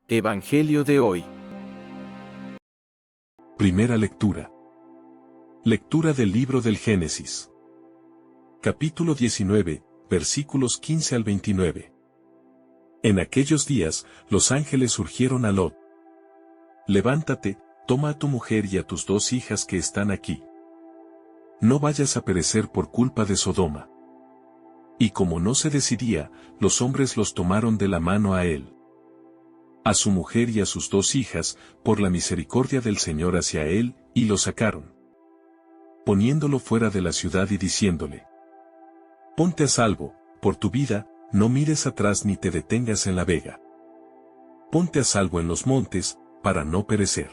Evangelio de hoy. Primera lectura. Lectura del libro del Génesis. Capítulo 19, versículos 15 al 29. En aquellos días, los ángeles urgieron a Lot. Levántate, toma a tu mujer y a tus 2 hijas que están aquí. No vayas a perecer por culpa de Sodoma. Y como no se decidía, los hombres los tomaron de la mano a él, a su mujer y a sus 2 hijas, por la misericordia del Señor hacia él, y lo sacaron, poniéndolo fuera de la ciudad y diciéndole: Ponte a salvo, por tu vida, no mires atrás ni te detengas en la vega. Ponte a salvo en los montes, para no perecer.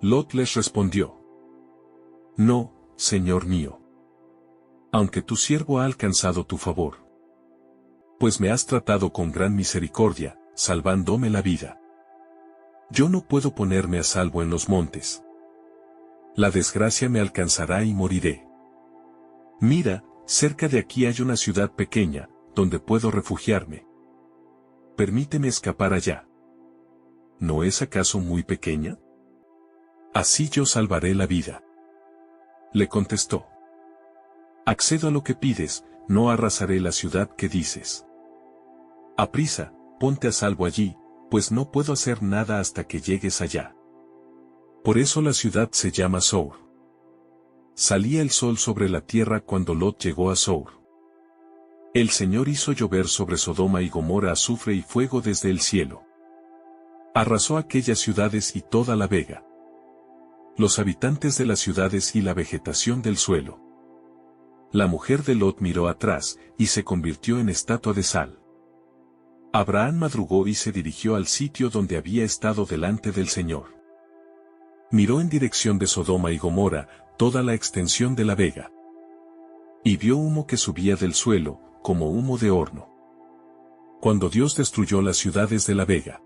Lot les respondió: No, Señor mío. Aunque tu siervo ha alcanzado tu favor, pues me has tratado con gran misericordia, salvándome la vida. Yo no puedo ponerme a salvo en los montes. La desgracia me alcanzará y moriré. Mira, cerca de aquí hay una ciudad pequeña, donde puedo refugiarme. Permíteme escapar allá. ¿No es acaso muy pequeña? Así yo salvaré la vida. Le contestó: Accedo a lo que pides, no arrasaré la ciudad que dices. Aprisa, ponte a salvo allí, pues no puedo hacer nada hasta que llegues allá. Por eso la ciudad se llama Zoar. Salía el sol sobre la tierra cuando Lot llegó a Zoar. El Señor hizo llover sobre Sodoma y Gomorra azufre y fuego desde el cielo. Arrasó aquellas ciudades y toda la vega, los habitantes de las ciudades y la vegetación del suelo. La mujer de Lot miró atrás, y se convirtió en estatua de sal. Abraham madrugó y se dirigió al sitio donde había estado delante del Señor. Miró en dirección de Sodoma y Gomorra, toda la extensión de la vega. Y vio humo que subía del suelo, como humo de horno. Cuando Dios destruyó las ciudades de la vega,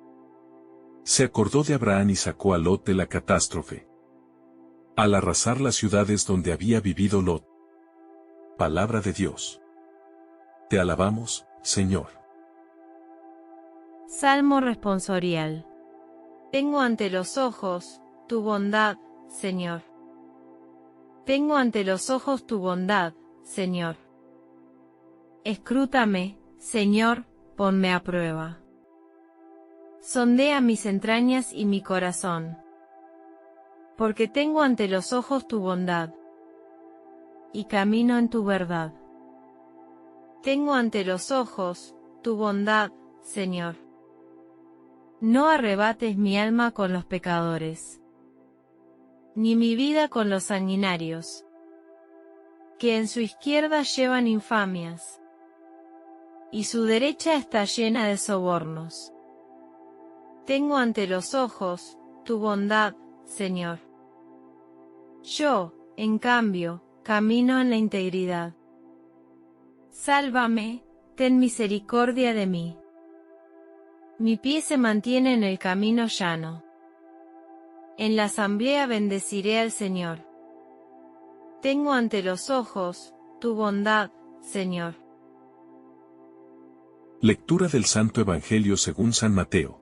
se acordó de Abraham y sacó a Lot de la catástrofe, al arrasar las ciudades donde había vivido Lot. Palabra de Dios. Te alabamos, Señor. Salmo responsorial. Tengo ante los ojos tu bondad, Señor. Tengo ante los ojos tu bondad, Señor. Escrútame, Señor, ponme a prueba. Sondea mis entrañas y mi corazón. Porque tengo ante los ojos tu bondad, y camino en tu verdad. Tengo ante los ojos tu bondad, Señor. No arrebates mi alma con los pecadores, ni mi vida con los sanguinarios, que en su izquierda llevan infamias, y su derecha está llena de sobornos. Tengo ante los ojos tu bondad, Señor. Yo, en cambio, camino en la integridad. Sálvame, ten misericordia de mí. Mi pie se mantiene en el camino llano. En la asamblea bendeciré al Señor. Tengo ante los ojos tu bondad, Señor. Lectura del Santo Evangelio según San Mateo.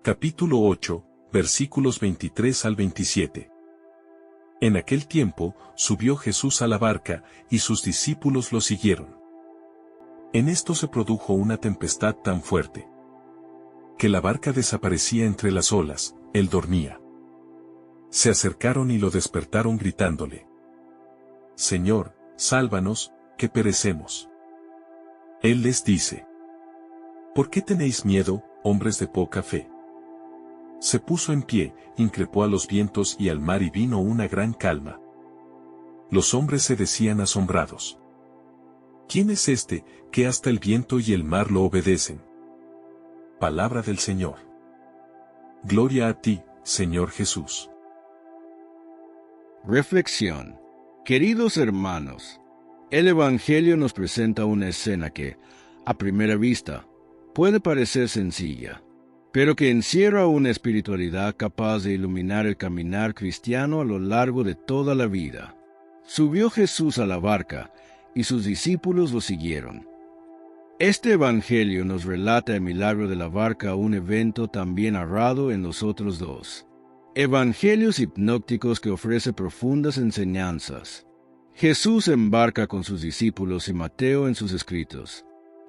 Capítulo 8, versículos 23 al 27. En aquel tiempo, subió Jesús a la barca, y sus discípulos lo siguieron. En esto se produjo una tempestad tan fuerte, que la barca desaparecía entre las olas. Él dormía. Se acercaron y lo despertaron gritándole: Señor, sálvanos, que perecemos. Él les dice: ¿Por qué tenéis miedo, hombres de poca fe? Se puso en pie, increpó a los vientos y al mar y vino una gran calma. Los hombres se decían asombrados: ¿Quién es este, que hasta el viento y el mar lo obedecen? Palabra del Señor. Gloria a ti, Señor Jesús. Reflexión. Queridos hermanos, el Evangelio nos presenta una escena que, a primera vista, puede parecer sencilla, pero que encierra una espiritualidad capaz de iluminar el caminar cristiano a lo largo de toda la vida. Subió Jesús a la barca, y sus discípulos lo siguieron. Este evangelio nos relata el milagro de la barca, un evento también narrado en los otros dos evangelios hipnóticos que ofrece profundas enseñanzas. Jesús embarca con sus discípulos y Mateo en sus escritos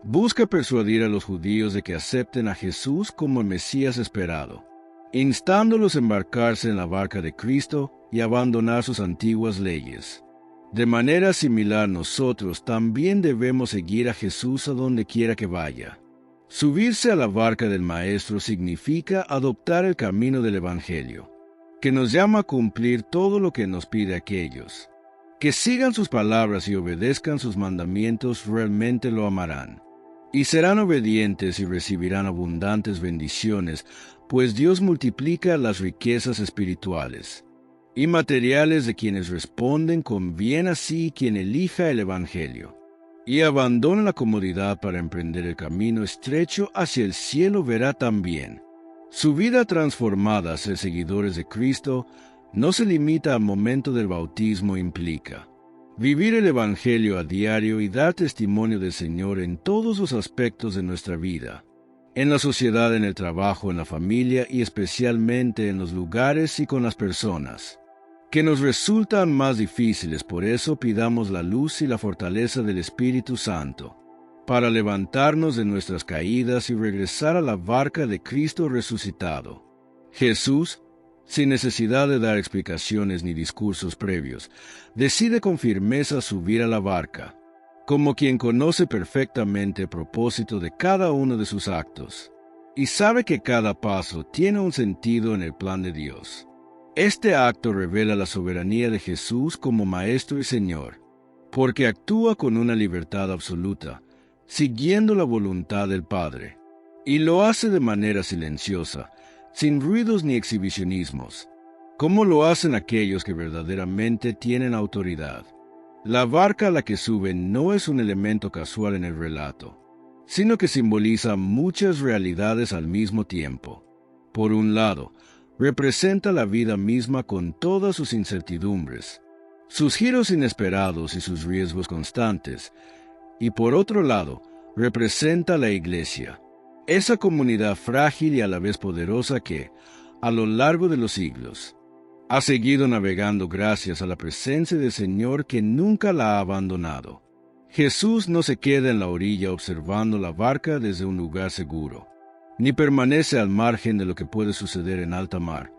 busca persuadir a los judíos de que acepten a Jesús como el Mesías esperado, instándolos a embarcarse en la barca de Cristo y abandonar sus antiguas leyes. De manera similar, nosotros también debemos seguir a Jesús a donde quiera que vaya. Subirse a la barca del Maestro significa adoptar el camino del Evangelio, que nos llama a cumplir todo lo que nos pide aquellos que sigan sus palabras y obedezcan sus mandamientos. Realmente lo amarán, y serán obedientes y recibirán abundantes bendiciones, pues Dios multiplica las riquezas espirituales y materiales de quienes responden con bien, así quien elija el Evangelio y abandona la comodidad para emprender el camino estrecho hacia el cielo verá también su vida transformada a ser seguidores de Cristo. No se limita al momento del bautismo, implica vivir el Evangelio a diario y dar testimonio del Señor en todos los aspectos de nuestra vida, en la sociedad, en el trabajo, en la familia y especialmente en los lugares y con las personas que nos resultan más difíciles. Por eso pidamos la luz y la fortaleza del Espíritu Santo para levantarnos de nuestras caídas y regresar a la barca de Cristo resucitado. Jesús, sin necesidad de dar explicaciones ni discursos previos, decide con firmeza subir a la barca, como quien conoce perfectamente el propósito de cada uno de sus actos, y sabe que cada paso tiene un sentido en el plan de Dios. Este acto revela la soberanía de Jesús como Maestro y Señor, porque actúa con una libertad absoluta, siguiendo la voluntad del Padre, y lo hace de manera silenciosa, sin ruidos ni exhibicionismos, como lo hacen aquellos que verdaderamente tienen autoridad. La barca a la que suben no es un elemento casual en el relato, sino que simboliza muchas realidades al mismo tiempo. Por un lado, representa la vida misma con todas sus incertidumbres, sus giros inesperados y sus riesgos constantes, y por otro lado, representa la Iglesia, esa comunidad frágil y a la vez poderosa que, a lo largo de los siglos, ha seguido navegando gracias a la presencia del Señor que nunca la ha abandonado. Jesús no se queda en la orilla observando la barca desde un lugar seguro, ni permanece al margen de lo que puede suceder en alta mar,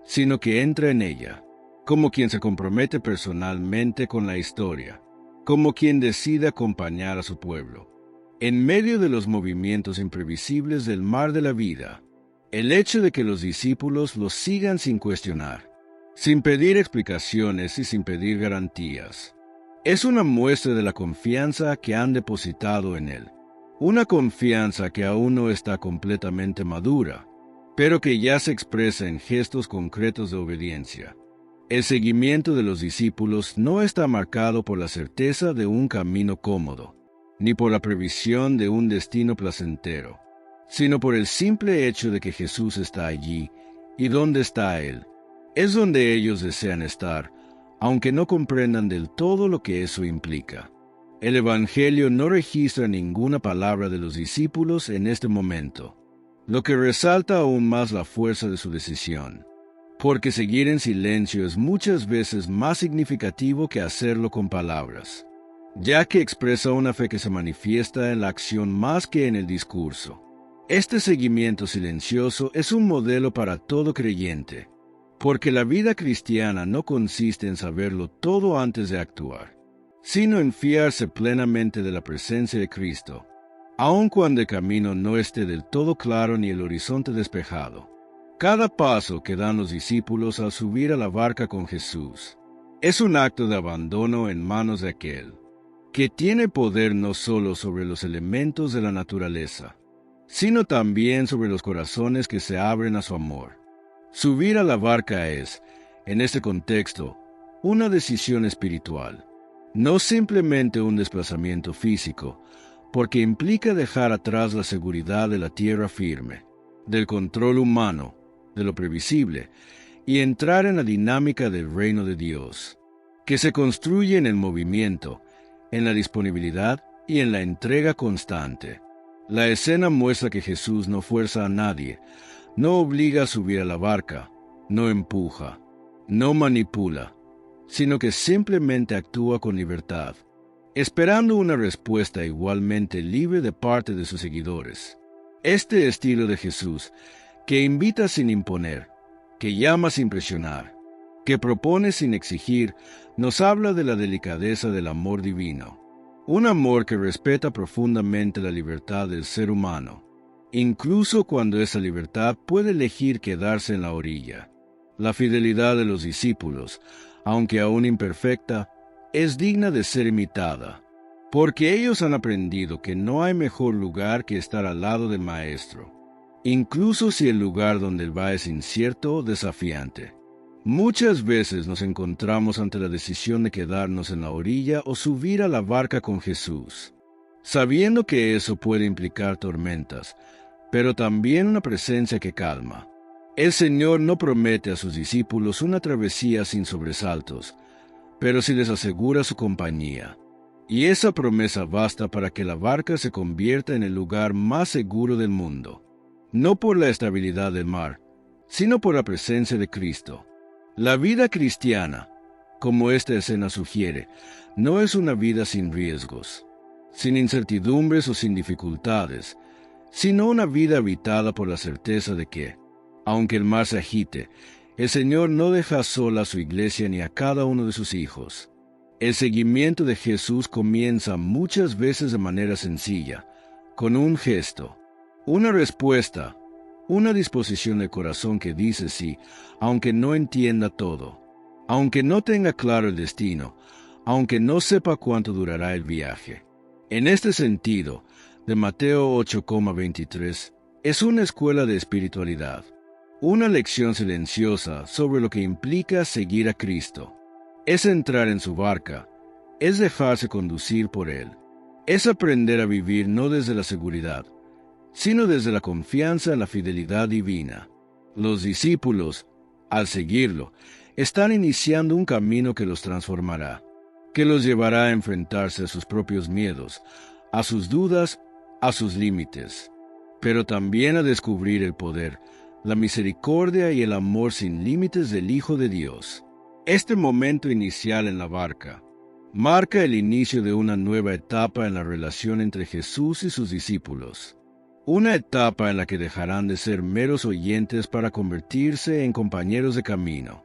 sino que entra en ella, como quien se compromete personalmente con la historia, como quien decide acompañar a su pueblo. En medio de los movimientos imprevisibles del mar de la vida, el hecho de que los discípulos lo sigan sin cuestionar, sin pedir explicaciones y sin pedir garantías, es una muestra de la confianza que han depositado en él. Una confianza que aún no está completamente madura, pero que ya se expresa en gestos concretos de obediencia. El seguimiento de los discípulos no está marcado por la certeza de un camino cómodo, ni por la previsión de un destino placentero, sino por el simple hecho de que Jesús está allí, y donde está Él, es donde ellos desean estar, aunque no comprendan del todo lo que eso implica. El Evangelio no registra ninguna palabra de los discípulos en este momento, lo que resalta aún más la fuerza de su decisión, porque seguir en silencio es muchas veces más significativo que hacerlo con palabras, ya que expresa una fe que se manifiesta en la acción más que en el discurso. Este seguimiento silencioso es un modelo para todo creyente, porque la vida cristiana no consiste en saberlo todo antes de actuar, sino en fiarse plenamente de la presencia de Cristo, aun cuando el camino no esté del todo claro ni el horizonte despejado. Cada paso que dan los discípulos al subir a la barca con Jesús es un acto de abandono en manos de aquel que tiene poder no solo sobre los elementos de la naturaleza, sino también sobre los corazones que se abren a su amor. Subir a la barca es, en este contexto, una decisión espiritual, no simplemente un desplazamiento físico, porque implica dejar atrás la seguridad de la tierra firme, del control humano, de lo previsible, y entrar en la dinámica del reino de Dios, que se construye en el movimiento, en la disponibilidad y en la entrega constante. La escena muestra que Jesús no fuerza a nadie, no obliga a subir a la barca, no empuja, no manipula, sino que simplemente actúa con libertad, esperando una respuesta igualmente libre de parte de sus seguidores. Este estilo de Jesús, que invita sin imponer, que llama sin presionar, que propone sin exigir, nos habla de la delicadeza del amor divino. Un amor que respeta profundamente la libertad del ser humano, incluso cuando esa libertad puede elegir quedarse en la orilla. La fidelidad de los discípulos, aunque aún imperfecta, es digna de ser imitada, porque ellos han aprendido que no hay mejor lugar que estar al lado del Maestro, incluso si el lugar donde él va es incierto o desafiante. Muchas veces nos encontramos ante la decisión de quedarnos en la orilla o subir a la barca con Jesús, sabiendo que eso puede implicar tormentas, pero también una presencia que calma. El Señor no promete a sus discípulos una travesía sin sobresaltos, pero sí les asegura su compañía. Y esa promesa basta para que la barca se convierta en el lugar más seguro del mundo, no por la estabilidad del mar, sino por la presencia de Cristo. La vida cristiana, como esta escena sugiere, no es una vida sin riesgos, sin incertidumbres o sin dificultades, sino una vida habitada por la certeza de que, aunque el mar se agite, el Señor no deja sola a su iglesia ni a cada uno de sus hijos. El seguimiento de Jesús comienza muchas veces de manera sencilla, con un gesto, una respuesta, una disposición de corazón que dice sí, aunque no entienda todo, aunque no tenga claro el destino, aunque no sepa cuánto durará el viaje. En este sentido, de Mateo 8,23, es una escuela de espiritualidad, una lección silenciosa sobre lo que implica seguir a Cristo. Es entrar en su barca, es dejarse conducir por Él, es aprender a vivir no desde la seguridad, sino desde la confianza en la fidelidad divina. Los discípulos, al seguirlo, están iniciando un camino que los transformará, que los llevará a enfrentarse a sus propios miedos, a sus dudas, a sus límites, pero también a descubrir el poder, la misericordia y el amor sin límites del Hijo de Dios. Este momento inicial en la barca marca el inicio de una nueva etapa en la relación entre Jesús y sus discípulos. Una etapa en la que dejarán de ser meros oyentes para convertirse en compañeros de camino,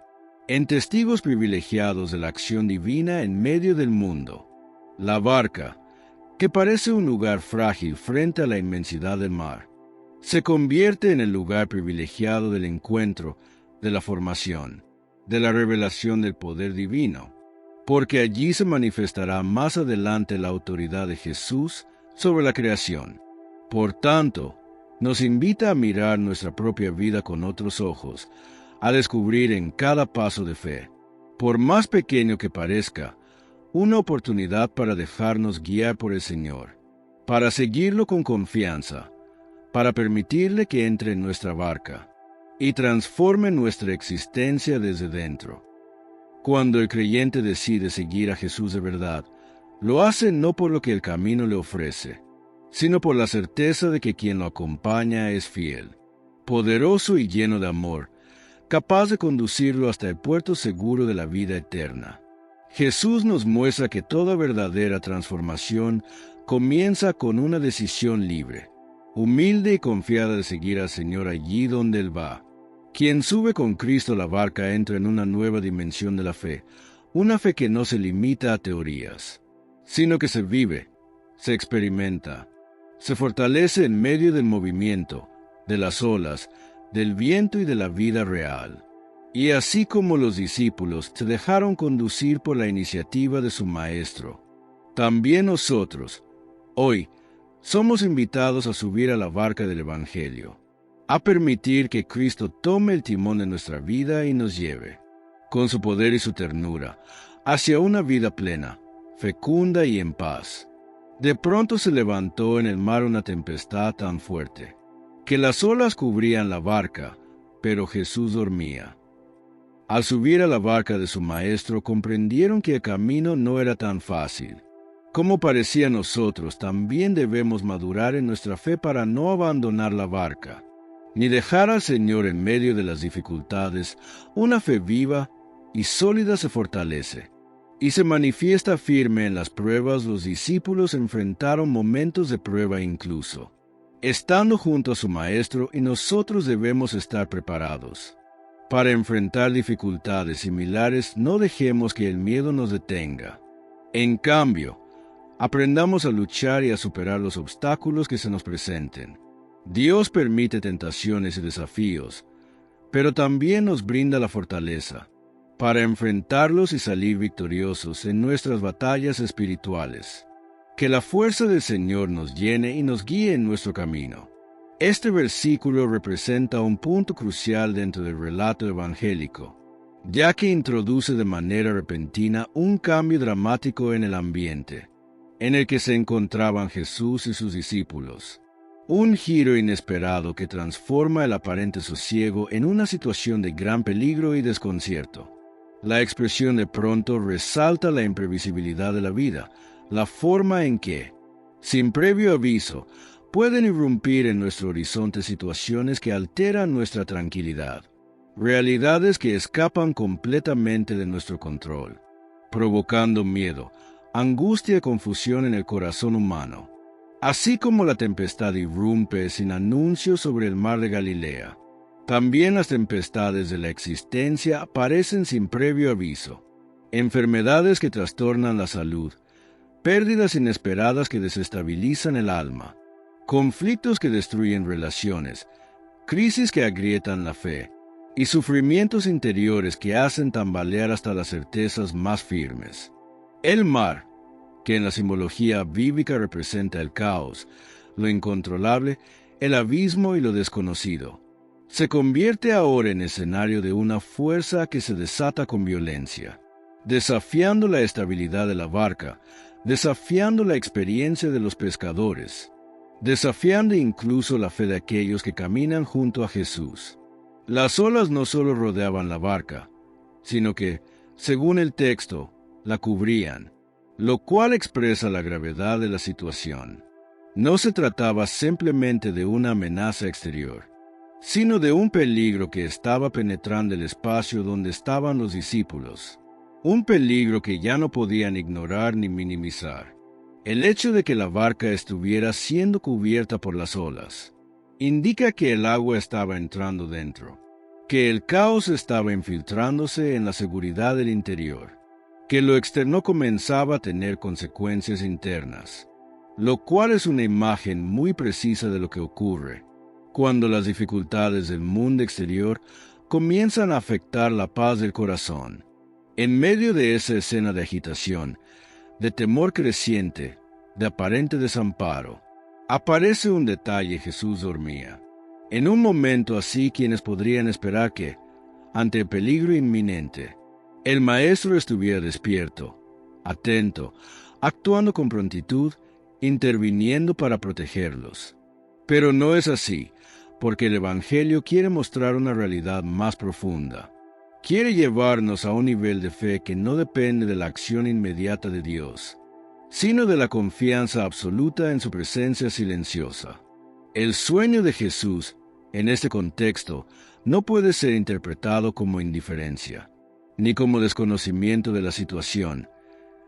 en testigos privilegiados de la acción divina en medio del mundo. La barca, que parece un lugar frágil frente a la inmensidad del mar, se convierte en el lugar privilegiado del encuentro, de la formación, de la revelación del poder divino, porque allí se manifestará más adelante la autoridad de Jesús sobre la creación. Por tanto, nos invita a mirar nuestra propia vida con otros ojos, a descubrir en cada paso de fe, por más pequeño que parezca, una oportunidad para dejarnos guiar por el Señor, para seguirlo con confianza, para permitirle que entre en nuestra barca y transforme nuestra existencia desde dentro. Cuando el creyente decide seguir a Jesús de verdad, lo hace no por lo que el camino le ofrece, sino por la certeza de que quien lo acompaña es fiel, poderoso y lleno de amor, capaz de conducirlo hasta el puerto seguro de la vida eterna. Jesús nos muestra que toda verdadera transformación comienza con una decisión libre, humilde y confiada de seguir al Señor allí donde Él va. Quien sube con Cristo a la barca entra en una nueva dimensión de la fe, una fe que no se limita a teorías, sino que se vive, se experimenta, se fortalece en medio del movimiento, de las olas, del viento y de la vida real. Y así como los discípulos se dejaron conducir por la iniciativa de su Maestro, también nosotros, hoy, somos invitados a subir a la barca del Evangelio, a permitir que Cristo tome el timón de nuestra vida y nos lleve, con su poder y su ternura, hacia una vida plena, fecunda y en paz. De pronto se levantó en el mar una tempestad tan fuerte, que las olas cubrían la barca, pero Jesús dormía. Al subir a la barca de su Maestro comprendieron que el camino no era tan fácil. Como parecía a nosotros, también debemos madurar en nuestra fe para no abandonar la barca, ni dejar al Señor en medio de las dificultades. Una fe viva y sólida se fortalece y se manifiesta firme en las pruebas. Los discípulos enfrentaron momentos de prueba incluso, estando junto a su Maestro, y nosotros debemos estar preparados para enfrentar dificultades similares. No dejemos que el miedo nos detenga. En cambio, aprendamos a luchar y a superar los obstáculos que se nos presenten. Dios permite tentaciones y desafíos, pero también nos brinda la fortaleza para enfrentarlos y salir victoriosos en nuestras batallas espirituales. Que la fuerza del Señor nos llene y nos guíe en nuestro camino. Este versículo representa un punto crucial dentro del relato evangélico, ya que introduce de manera repentina un cambio dramático en el ambiente en el que se encontraban Jesús y sus discípulos. Un giro inesperado que transforma el aparente sosiego en una situación de gran peligro y desconcierto. La expresión de pronto resalta la imprevisibilidad de la vida, la forma en que, sin previo aviso, pueden irrumpir en nuestro horizonte situaciones que alteran nuestra tranquilidad, realidades que escapan completamente de nuestro control, provocando miedo, angustia y confusión en el corazón humano. Así como la tempestad irrumpe sin anuncio sobre el mar de Galilea, también las tempestades de la existencia aparecen sin previo aviso. Enfermedades que trastornan la salud, pérdidas inesperadas que desestabilizan el alma, conflictos que destruyen relaciones, crisis que agrietan la fe, y sufrimientos interiores que hacen tambalear hasta las certezas más firmes. El mar, que en la simbología bíblica representa el caos, lo incontrolable, el abismo y lo desconocido, se convierte ahora en escenario de una fuerza que se desata con violencia, desafiando la estabilidad de la barca, desafiando la experiencia de los pescadores, desafiando incluso la fe de aquellos que caminan junto a Jesús. Las olas no solo rodeaban la barca, sino que, según el texto, la cubrían, lo cual expresa la gravedad de la situación. No se trataba simplemente de una amenaza exterior, sino de un peligro que estaba penetrando el espacio donde estaban los discípulos, un peligro que ya no podían ignorar ni minimizar. El hecho de que la barca estuviera siendo cubierta por las olas indica que el agua estaba entrando dentro, que el caos estaba infiltrándose en la seguridad del interior, que lo externo comenzaba a tener consecuencias internas, lo cual es una imagen muy precisa de lo que ocurre cuando las dificultades del mundo exterior comienzan a afectar la paz del corazón. En medio de esa escena de agitación, de temor creciente, de aparente desamparo, aparece un detalle: Jesús dormía. En un momento así, quienes podrían esperar que, ante el peligro inminente, el Maestro estuviera despierto, atento, actuando con prontitud, interviniendo para protegerlos. Pero no es así, porque el Evangelio quiere mostrar una realidad más profunda. Quiere llevarnos a un nivel de fe que no depende de la acción inmediata de Dios, sino de la confianza absoluta en su presencia silenciosa. El sueño de Jesús, en este contexto, no puede ser interpretado como indiferencia, ni como desconocimiento de la situación,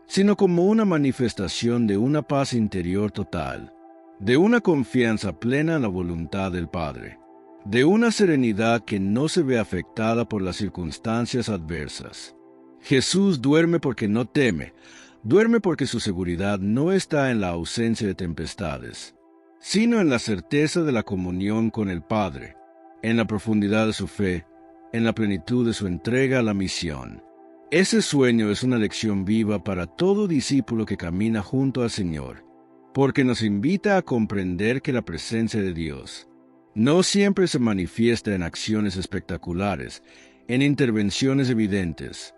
sino como una manifestación de una paz interior total, de una confianza plena en la voluntad del Padre, de una serenidad que no se ve afectada por las circunstancias adversas. Jesús duerme porque no teme, duerme porque su seguridad no está en la ausencia de tempestades, sino en la certeza de la comunión con el Padre, en la profundidad de su fe, en la plenitud de su entrega a la misión. Ese sueño es una lección viva para todo discípulo que camina junto al Señor, porque nos invita a comprender que la presencia de Dios no siempre se manifiesta en acciones espectaculares, en intervenciones evidentes,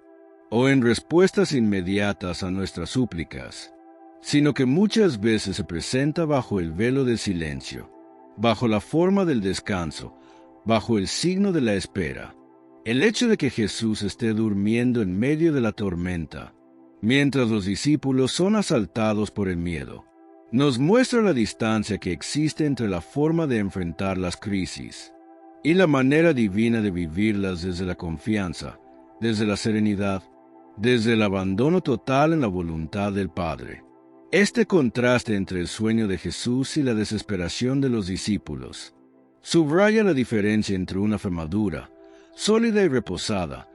o en respuestas inmediatas a nuestras súplicas, sino que muchas veces se presenta bajo el velo del silencio, bajo la forma del descanso, bajo el signo de la espera. El hecho de que Jesús esté durmiendo en medio de la tormenta mientras los discípulos son asaltados por el miedo. Nos muestra la distancia que existe entre la forma de enfrentar las crisis y la manera divina de vivirlas desde la confianza, desde la serenidad, desde el abandono total en la voluntad del Padre. Este contraste entre el sueño de Jesús y la desesperación de los discípulos subraya la diferencia entre una fe madura, sólida y reposada,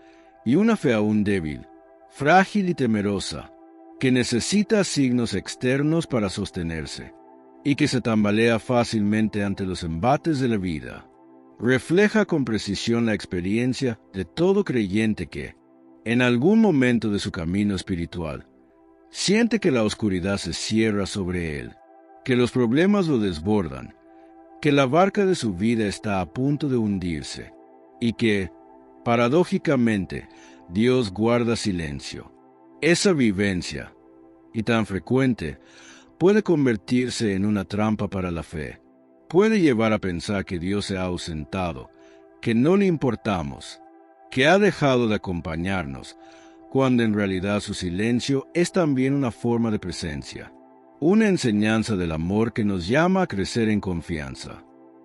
y una fe aún débil, frágil y temerosa, que necesita signos externos para sostenerse, y que se tambalea fácilmente ante los embates de la vida. Refleja con precisión la experiencia de todo creyente que, en algún momento de su camino espiritual, siente que la oscuridad se cierra sobre él, que los problemas lo desbordan, que la barca de su vida está a punto de hundirse, y que, paradójicamente, Dios guarda silencio. Esa vivencia, y tan frecuente, puede convertirse en una trampa para la fe. Puede llevar a pensar que Dios se ha ausentado, que no le importamos, que ha dejado de acompañarnos, cuando en realidad su silencio es también una forma de presencia, una enseñanza del amor que nos llama a crecer en confianza.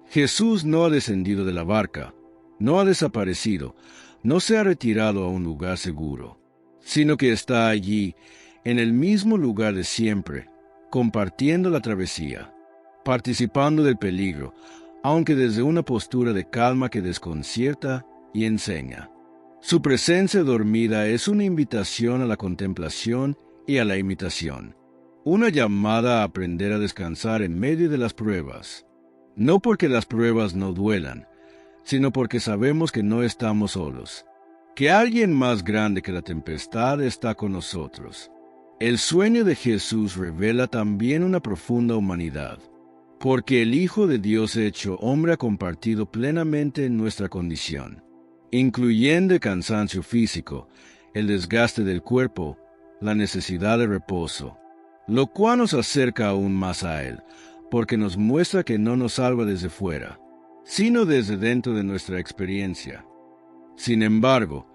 Jesús no ha descendido de la barca, no ha desaparecido, no se ha retirado a un lugar seguro, sino que está allí, en el mismo lugar de siempre, compartiendo la travesía, participando del peligro, aunque desde una postura de calma que desconcierta y enseña. Su presencia dormida es una invitación a la contemplación y a la imitación, una llamada a aprender a descansar en medio de las pruebas, no porque las pruebas no duelan, sino porque sabemos que no estamos solos, que alguien más grande que la tempestad está con nosotros. El sueño de Jesús revela también una profunda humanidad, porque el Hijo de Dios hecho hombre ha compartido plenamente en nuestra condición, incluyendo el cansancio físico, el desgaste del cuerpo, la necesidad de reposo, lo cual nos acerca aún más a Él, porque nos muestra que no nos salva desde fuera, sino desde dentro de nuestra experiencia. Sin embargo,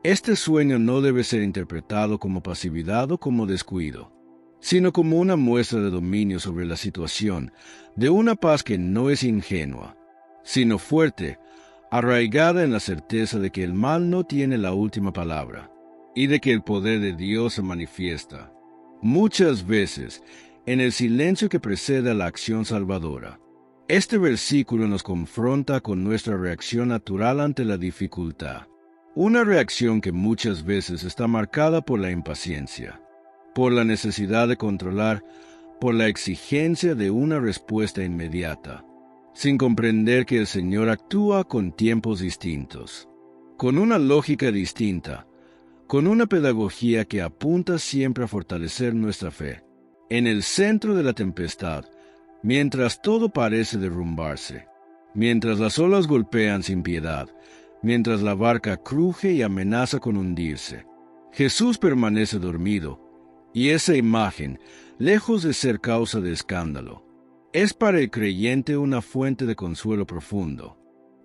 este sueño no debe ser interpretado como pasividad o como descuido, sino como una muestra de dominio sobre la situación, de una paz que no es ingenua, sino fuerte, arraigada en la certeza de que el mal no tiene la última palabra, y de que el poder de Dios se manifiesta, muchas veces, en el silencio que precede a la acción salvadora. Este versículo nos confronta con nuestra reacción natural ante la dificultad, una reacción que muchas veces está marcada por la impaciencia, por la necesidad de controlar, por la exigencia de una respuesta inmediata, sin comprender que el Señor actúa con tiempos distintos, con una lógica distinta, con una pedagogía que apunta siempre a fortalecer nuestra fe. En el centro de la tempestad, mientras todo parece derrumbarse, mientras las olas golpean sin piedad, mientras la barca cruje y amenaza con hundirse, Jesús permanece dormido, y esa imagen, lejos de ser causa de escándalo, es para el creyente una fuente de consuelo profundo,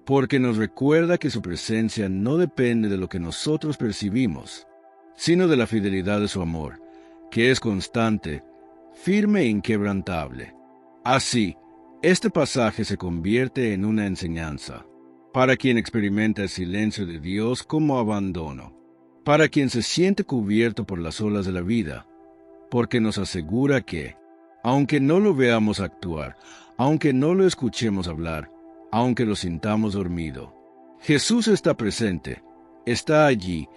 porque nos recuerda que su presencia no depende de lo que nosotros percibimos, sino de la fidelidad de su amor, que es constante, firme e inquebrantable. Así, este pasaje se convierte en una enseñanza, para quien experimenta el silencio de Dios como abandono, para quien se siente cubierto por las olas de la vida, porque nos asegura que, aunque no lo veamos actuar, aunque no lo escuchemos hablar, aunque lo sintamos dormido, Jesús está presente, está allí,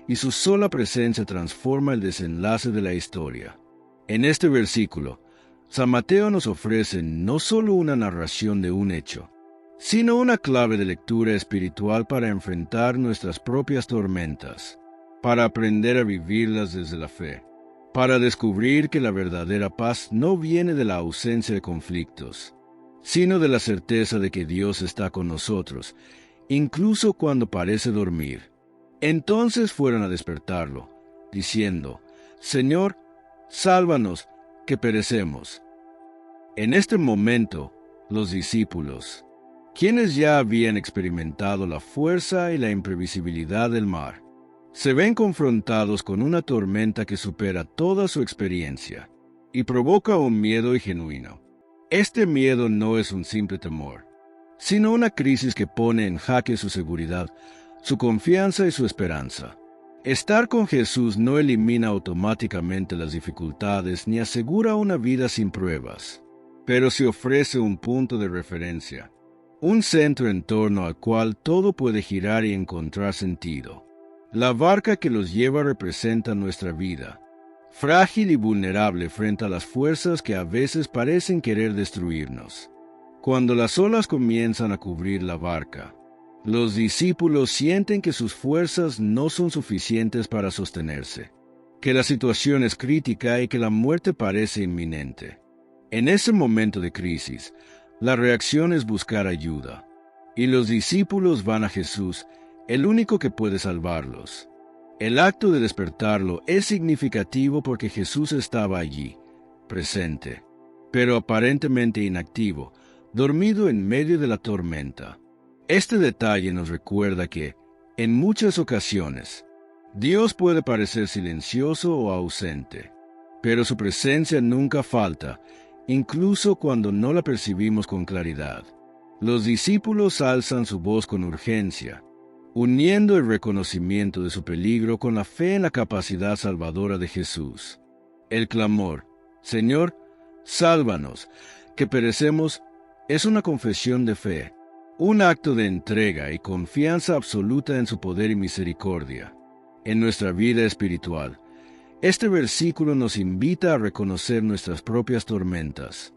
y su sola presencia transforma el desenlace de la historia. En este versículo, San Mateo nos ofrece no solo una narración de un hecho, sino una clave de lectura espiritual para enfrentar nuestras propias tormentas, para aprender a vivirlas desde la fe, para descubrir que la verdadera paz no viene de la ausencia de conflictos, sino de la certeza de que Dios está con nosotros, incluso cuando parece dormir. Entonces fueron a despertarlo, diciendo: Señor, sálvanos, que perecemos. En este momento, los discípulos, quienes ya habían experimentado la fuerza y la imprevisibilidad del mar, Se ven confrontados con una tormenta que supera toda su experiencia y provoca un miedo genuino. Este miedo no es un simple temor, sino una crisis que pone en jaque su seguridad, su confianza y su esperanza. Estar con Jesús no elimina automáticamente las dificultades ni asegura una vida sin pruebas, pero se ofrece un punto de referencia, un centro en torno al cual todo puede girar y encontrar sentido. La barca que los lleva representa nuestra vida, frágil y vulnerable frente a las fuerzas que a veces parecen querer destruirnos. Cuando las olas comienzan a cubrir la barca, los discípulos sienten que sus fuerzas no son suficientes para sostenerse, que la situación es crítica y que la muerte parece inminente. En ese momento de crisis, la reacción es buscar ayuda, y los discípulos van a Jesús, el único que puede salvarlos. El acto de despertarlo es significativo porque Jesús estaba allí, presente, pero aparentemente inactivo, dormido en medio de la tormenta. Este detalle nos recuerda que, en muchas ocasiones, Dios puede parecer silencioso o ausente, pero su presencia nunca falta, incluso cuando no la percibimos con claridad. Los discípulos alzan su voz con urgencia, uniendo el reconocimiento de su peligro con la fe en la capacidad salvadora de Jesús. El clamor, «Señor, sálvanos, que perecemos», es una confesión de fe, un acto de entrega y confianza absoluta en su poder y misericordia. En nuestra vida espiritual, este versículo nos invita a reconocer nuestras propias tormentas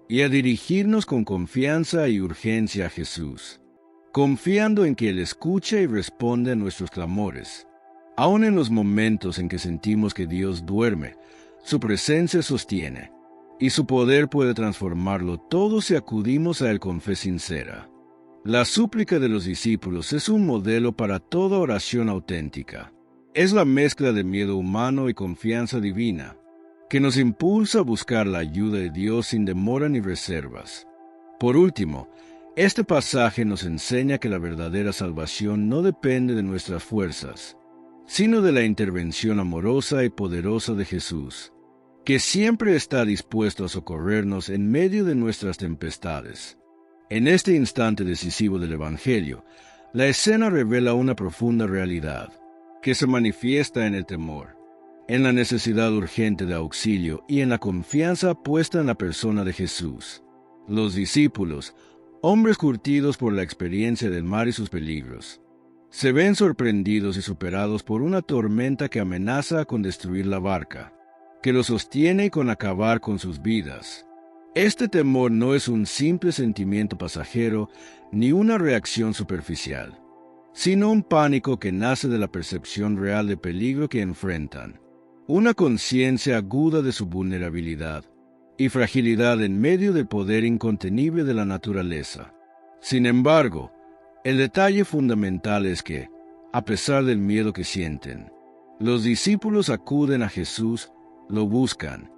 y a dirigirnos con confianza y urgencia a Jesús, confiando en que Él escucha y responde a nuestros clamores. Aun en los momentos en que sentimos que Dios duerme, su presencia sostiene, y su poder puede transformarlo todo si acudimos a Él con fe sincera. La súplica de los discípulos es un modelo para toda oración auténtica. Es la mezcla de miedo humano y confianza divina, que nos impulsa a buscar la ayuda de Dios sin demora ni reservas. Por último, este pasaje nos enseña que la verdadera salvación no depende de nuestras fuerzas, sino de la intervención amorosa y poderosa de Jesús, que siempre está dispuesto a socorrernos en medio de nuestras tempestades. En este instante decisivo del Evangelio, la escena revela una profunda realidad, que se manifiesta en el temor, en la necesidad urgente de auxilio y en la confianza puesta en la persona de Jesús. Los discípulos, hombres curtidos por la experiencia del mar y sus peligros, se ven sorprendidos y superados por una tormenta que amenaza con destruir la barca, que los sostiene con acabar con sus vidas. Este temor no es un simple sentimiento pasajero ni una reacción superficial, sino un pánico que nace de la percepción real de peligro que enfrentan, una conciencia aguda de su vulnerabilidad y fragilidad en medio del poder incontenible de la naturaleza. Sin embargo, el detalle fundamental es que, a pesar del miedo que sienten, los discípulos acuden a Jesús, lo buscan,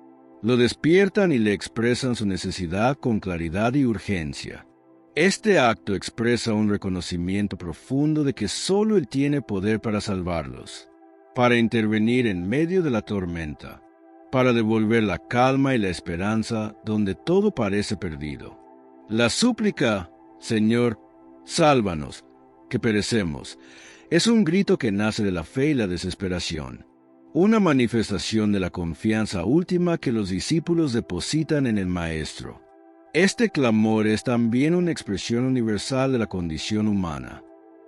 lo despiertan y le expresan su necesidad con claridad y urgencia. Este acto expresa un reconocimiento profundo de que solo Él tiene poder para salvarlos, para intervenir en medio de la tormenta, para devolver la calma y la esperanza donde todo parece perdido. La súplica, «Señor, sálvanos, que perecemos», es un grito que nace de la fe y la desesperación, una manifestación de la confianza última que los discípulos depositan en el Maestro. Este clamor es también una expresión universal de la condición humana,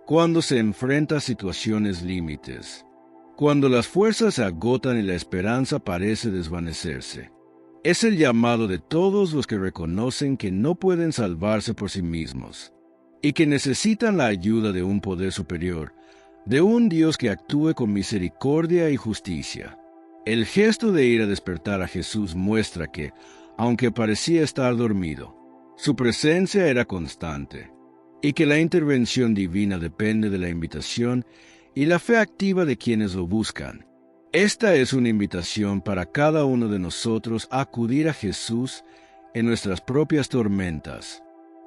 cuando se enfrenta a situaciones límites, cuando las fuerzas se agotan y la esperanza parece desvanecerse. Es el llamado de todos los que reconocen que no pueden salvarse por sí mismos, y que necesitan la ayuda de un poder superior, de un Dios que actúe con misericordia y justicia. El gesto de ir a despertar a Jesús muestra que, aunque parecía estar dormido, su presencia era constante, y que la intervención divina depende de la invitación y la fe activa de quienes lo buscan. Esta es una invitación para cada uno de nosotros a acudir a Jesús en nuestras propias tormentas,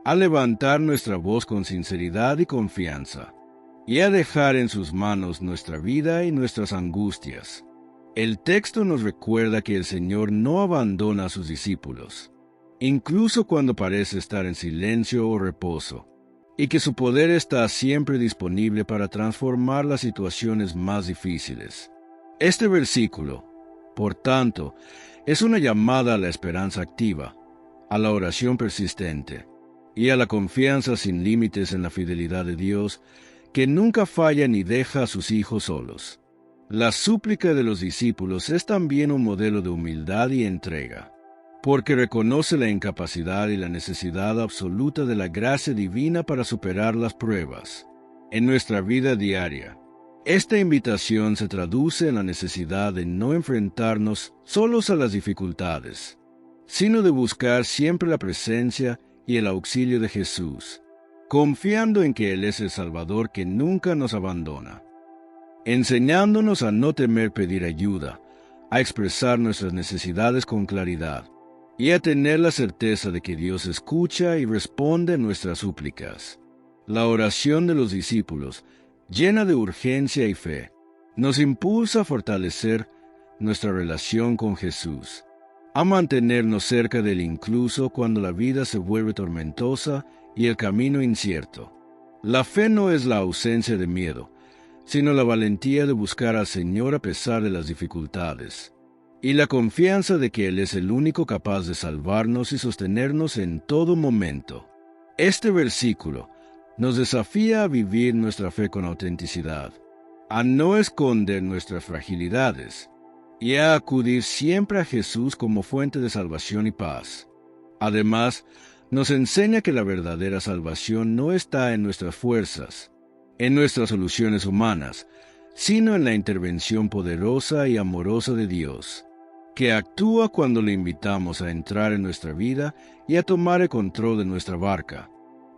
a levantar nuestra voz con sinceridad y confianza, y a dejar en sus manos nuestra vida y nuestras angustias. El texto nos recuerda que el Señor no abandona a sus discípulos, incluso cuando parece estar en silencio o reposo, y que su poder está siempre disponible para transformar las situaciones más difíciles. Este versículo, por tanto, es una llamada a la esperanza activa, a la oración persistente y a la confianza sin límites en la fidelidad de Dios, que nunca falla ni deja a sus hijos solos. La súplica de los discípulos es también un modelo de humildad y entrega, porque reconoce la incapacidad y la necesidad absoluta de la gracia divina para superar las pruebas. En nuestra vida diaria, esta invitación se traduce en la necesidad de no enfrentarnos solos a las dificultades, sino de buscar siempre la presencia y el auxilio de Jesús, confiando en que Él es el Salvador que nunca nos abandona, enseñándonos a no temer pedir ayuda, a expresar nuestras necesidades con claridad, y a tener la certeza de que Dios escucha y responde nuestras súplicas. La oración de los discípulos, llena de urgencia y fe, nos impulsa a fortalecer nuestra relación con Jesús, a mantenernos cerca de Él incluso cuando la vida se vuelve tormentosa y el camino incierto. La fe no es la ausencia de miedo, sino la valentía de buscar al Señor a pesar de las dificultades, y la confianza de que Él es el único capaz de salvarnos y sostenernos en todo momento. Este versículo nos desafía a vivir nuestra fe con autenticidad, a no esconder nuestras fragilidades, y a acudir siempre a Jesús como fuente de salvación y paz. Además, nos enseña que la verdadera salvación no está en nuestras fuerzas, en nuestras soluciones humanas, sino en la intervención poderosa y amorosa de Dios, que actúa cuando le invitamos a entrar en nuestra vida y a tomar el control de nuestra barca.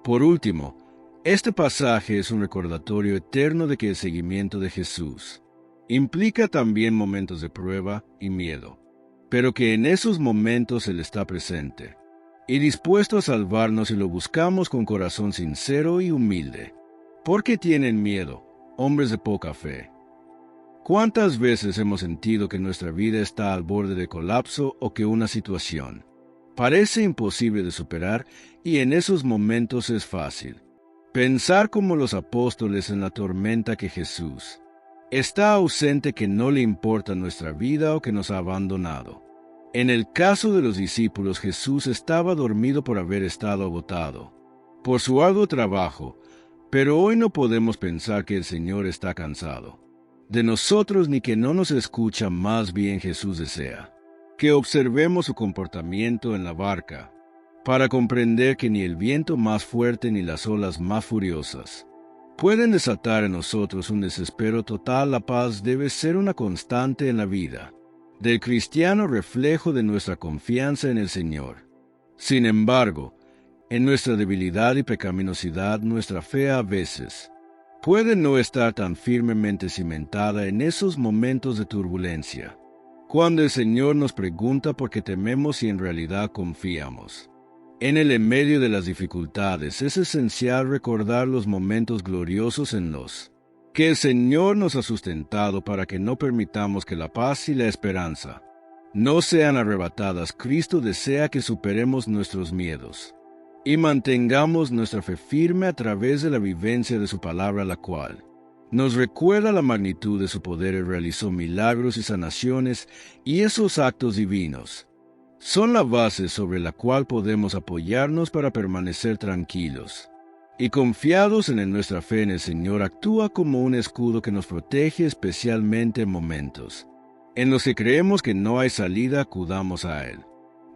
Por último, este pasaje es un recordatorio eterno de que el seguimiento de Jesús implica también momentos de prueba y miedo, pero que en esos momentos Él está presente y dispuesto a salvarnos si lo buscamos con corazón sincero y humilde. ¿Por qué tienen miedo, hombres de poca fe? ¿Cuántas veces hemos sentido que nuestra vida está al borde de colapso o que una situación parece imposible de superar, y en esos momentos es fácil pensar como los apóstoles en la tormenta que Jesús está ausente, que no le importa nuestra vida o que nos ha abandonado? En el caso de los discípulos, Jesús estaba dormido por haber estado agotado por su arduo trabajo, pero hoy no podemos pensar que el Señor está cansado de nosotros ni que no nos escucha. Más bien Jesús desea que observemos su comportamiento en la barca para comprender que ni el viento más fuerte ni las olas más furiosas pueden desatar en nosotros un desespero total. La paz debe ser una constante en la vida del cristiano, reflejo de nuestra confianza en el Señor. Sin embargo, en nuestra debilidad y pecaminosidad, nuestra fe a veces puede no estar tan firmemente cimentada en esos momentos de turbulencia, cuando el Señor nos pregunta por qué tememos y en realidad confiamos en Él en medio de las dificultades. Es esencial recordar los momentos gloriosos en los que el Señor nos ha sustentado para que no permitamos que la paz y la esperanza no sean arrebatadas. Cristo desea que superemos nuestros miedos y mantengamos nuestra fe firme a través de la vivencia de su palabra, la cual nos recuerda la magnitud de su poder. Él realizó milagros y sanaciones, y esos actos divinos son la base sobre la cual podemos apoyarnos para permanecer tranquilos y confiados en nuestra fe en el Señor. Actúa como un escudo que nos protege, especialmente en momentos en los que creemos que no hay salida. Acudamos a Él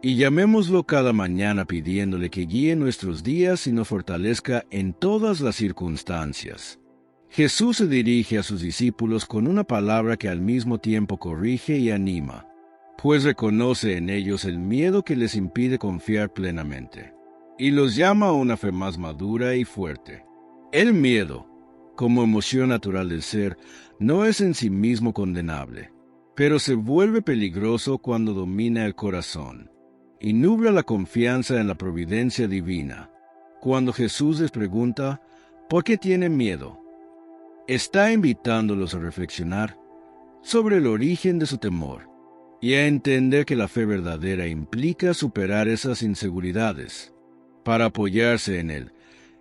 y llamémoslo cada mañana pidiéndole que guíe nuestros días y nos fortalezca en todas las circunstancias. Jesús se dirige a sus discípulos con una palabra que al mismo tiempo corrige y anima, pues reconoce en ellos el miedo que les impide confiar plenamente, y los llama a una fe más madura y fuerte. El miedo, como emoción natural del ser, no es en sí mismo condenable, pero se vuelve peligroso cuando domina el corazón y nubla la confianza en la providencia divina. Cuando Jesús les pregunta, ¿por qué tienen miedo?, está invitándolos a reflexionar sobre el origen de su temor y a entender que la fe verdadera implica superar esas inseguridades para apoyarse en Él,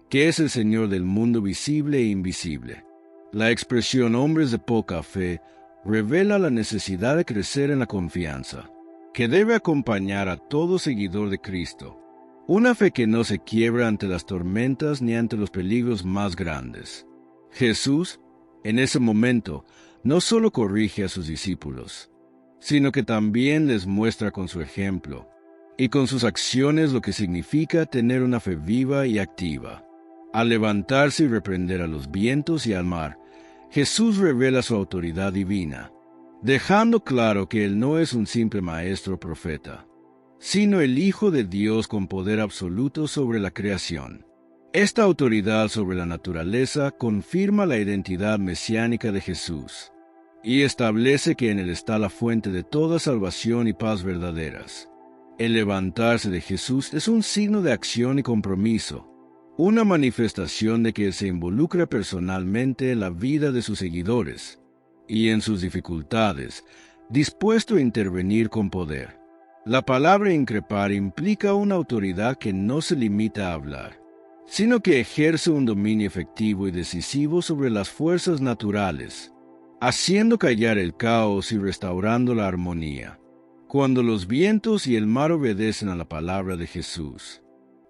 que es el Señor del mundo visible e invisible. La expresión hombres de poca fe revela la necesidad de crecer en la confianza, que debe acompañar a todo seguidor de Cristo. Una fe que no se quiebra ante las tormentas ni ante los peligros más grandes. Jesús, en ese momento, no solo corrige a sus discípulos, sino que también les muestra con su ejemplo y con sus acciones lo que significa tener una fe viva y activa. Al levantarse y reprender a los vientos y al mar, Jesús revela su autoridad divina, dejando claro que Él no es un simple maestro o profeta, sino el Hijo de Dios con poder absoluto sobre la creación. Esta autoridad sobre la naturaleza confirma la identidad mesiánica de Jesús y establece que en Él está la fuente de toda salvación y paz verdaderas. El levantarse de Jesús es un signo de acción y compromiso, una manifestación de que Él se involucra personalmente en la vida de sus seguidores y en sus dificultades, dispuesto a intervenir con poder. La palabra increpar implica una autoridad que no se limita a hablar, sino que ejerce un dominio efectivo y decisivo sobre las fuerzas naturales, haciendo callar el caos y restaurando la armonía. Cuando los vientos y el mar obedecen a la palabra de Jesús,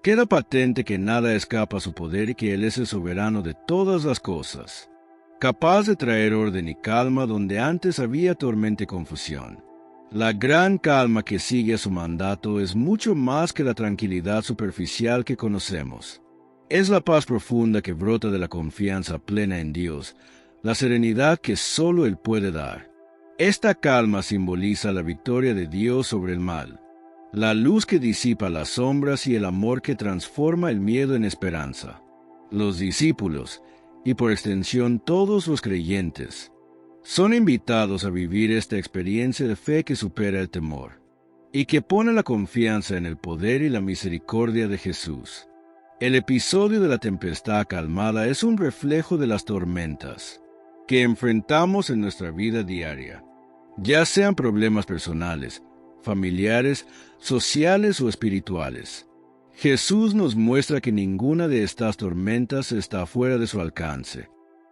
queda patente que nada escapa a su poder y que Él es el soberano de todas las cosas, capaz de traer orden y calma donde antes había tormenta y confusión. La gran calma que sigue a su mandato es mucho más que la tranquilidad superficial que conocemos. Es la paz profunda que brota de la confianza plena en Dios, la serenidad que solo Él puede dar. Esta calma simboliza la victoria de Dios sobre el mal, la luz que disipa las sombras y el amor que transforma el miedo en esperanza. Los discípulos, y por extensión todos los creyentes, son invitados a vivir esta experiencia de fe que supera el temor, y que pone la confianza en el poder y la misericordia de Jesús. El episodio de la tempestad calmada es un reflejo de las tormentas que enfrentamos en nuestra vida diaria, ya sean problemas personales, familiares, sociales o espirituales. Jesús nos muestra que ninguna de estas tormentas está fuera de su alcance,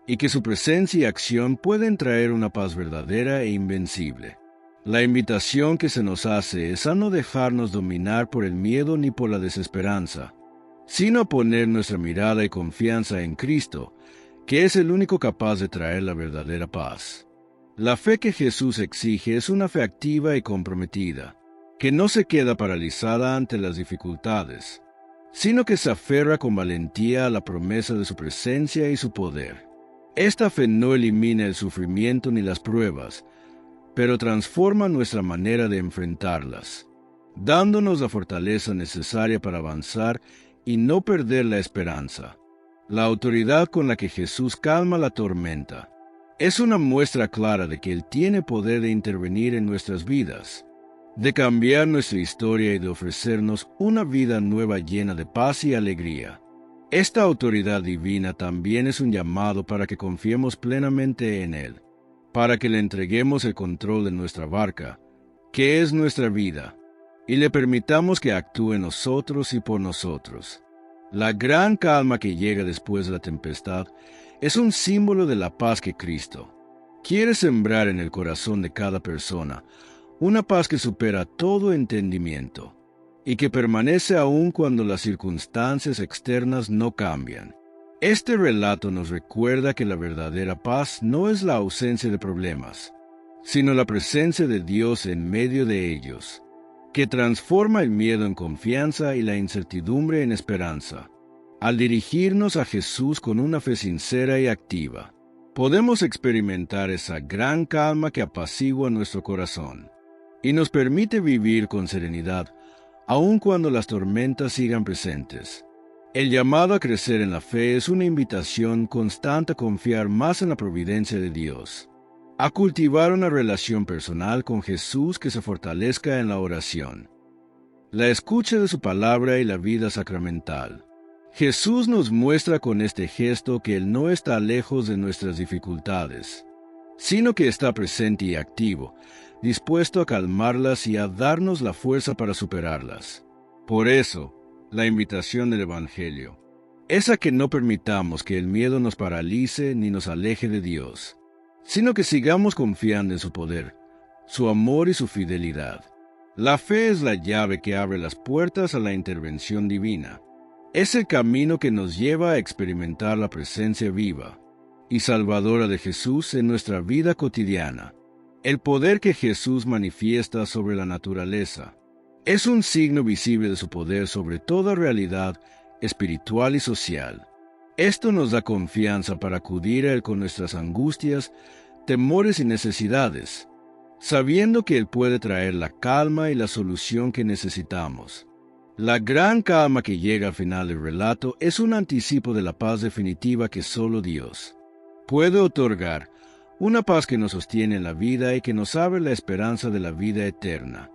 y que su presencia y acción pueden traer una paz verdadera e invencible. La invitación que se nos hace es a no dejarnos dominar por el miedo ni por la desesperanza, sino a poner nuestra mirada y confianza en Cristo, que es el único capaz de traer la verdadera paz. La fe que Jesús exige es una fe activa y comprometida, que no se queda paralizada ante las dificultades, sino que se aferra con valentía a la promesa de su presencia y su poder. Esta fe no elimina el sufrimiento ni las pruebas, pero transforma nuestra manera de enfrentarlas, dándonos la fortaleza necesaria para avanzar y no perder la esperanza. La autoridad con la que Jesús calma la tormenta es una muestra clara de que Él tiene poder de intervenir en nuestras vidas, de cambiar nuestra historia y de ofrecernos una vida nueva llena de paz y alegría. Esta autoridad divina también es un llamado para que confiemos plenamente en Él, para que le entreguemos el control de nuestra barca, que es nuestra vida, y le permitamos que actúe en nosotros y por nosotros. La gran calma que llega después de la tempestad es un símbolo de la paz que Cristo quiere sembrar en el corazón de cada persona, una paz que supera todo entendimiento y que permanece aún cuando las circunstancias externas no cambian. Este relato nos recuerda que la verdadera paz no es la ausencia de problemas, sino la presencia de Dios en medio de ellos, que transforma el miedo en confianza y la incertidumbre en esperanza. Al dirigirnos a Jesús con una fe sincera y activa, podemos experimentar esa gran calma que apacigua nuestro corazón y nos permite vivir con serenidad, aun cuando las tormentas sigan presentes. El llamado a crecer en la fe es una invitación constante a confiar más en la providencia de Dios, a cultivar una relación personal con Jesús que se fortalezca en la oración, la escucha de su palabra y la vida sacramental, Jesús nos muestra con este gesto que Él no está lejos de nuestras dificultades, sino que está presente y activo, dispuesto a calmarlas y a darnos la fuerza para superarlas. Por eso, la invitación del Evangelio es a que no permitamos que el miedo nos paralice ni nos aleje de Dios, sino que sigamos confiando en su poder, su amor y su fidelidad. La fe es la llave que abre las puertas a la intervención divina. Es el camino que nos lleva a experimentar la presencia viva y salvadora de Jesús en nuestra vida cotidiana. El poder que Jesús manifiesta sobre la naturaleza es un signo visible de su poder sobre toda realidad espiritual y social. Esto nos da confianza para acudir a Él con nuestras angustias, temores y necesidades, sabiendo que Él puede traer la calma y la solución que necesitamos. La gran calma que llega al final del relato es un anticipo de la paz definitiva que solo Dios puede otorgar, una paz que nos sostiene en la vida y que nos abre la esperanza de la vida eterna.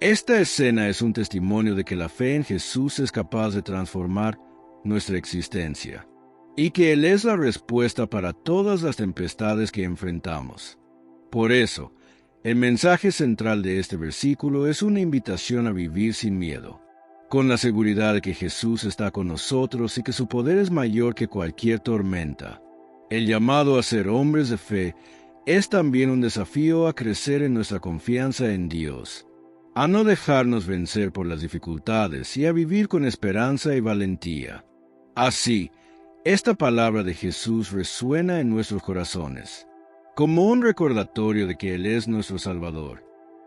Esta escena es un testimonio de que la fe en Jesús es capaz de transformar nuestra existencia, y que Él es la respuesta para todas las tempestades que enfrentamos. Por eso, el mensaje central de este versículo es una invitación a vivir sin miedo, con la seguridad de que Jesús está con nosotros y que su poder es mayor que cualquier tormenta. El llamado a ser hombres de fe es también un desafío a crecer en nuestra confianza en Dios, a no dejarnos vencer por las dificultades y a vivir con esperanza y valentía. Así, esta palabra de Jesús resuena en nuestros corazones, como un recordatorio de que Él es nuestro Salvador,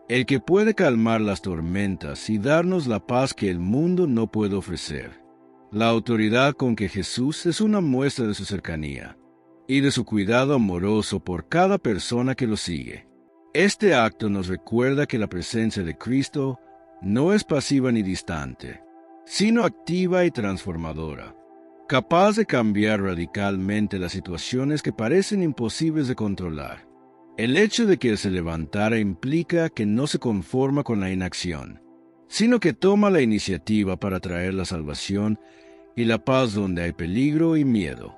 el que puede calmar las tormentas y darnos la paz que el mundo no puede ofrecer. La autoridad con que Jesús es una muestra de su cercanía y de su cuidado amoroso por cada persona que lo sigue. Este acto nos recuerda que la presencia de Cristo no es pasiva ni distante, sino activa y transformadora, capaz de cambiar radicalmente las situaciones que parecen imposibles de controlar. El hecho de que Él se levantara implica que no se conforma con la inacción, sino que toma la iniciativa para traer la salvación y la paz donde hay peligro y miedo.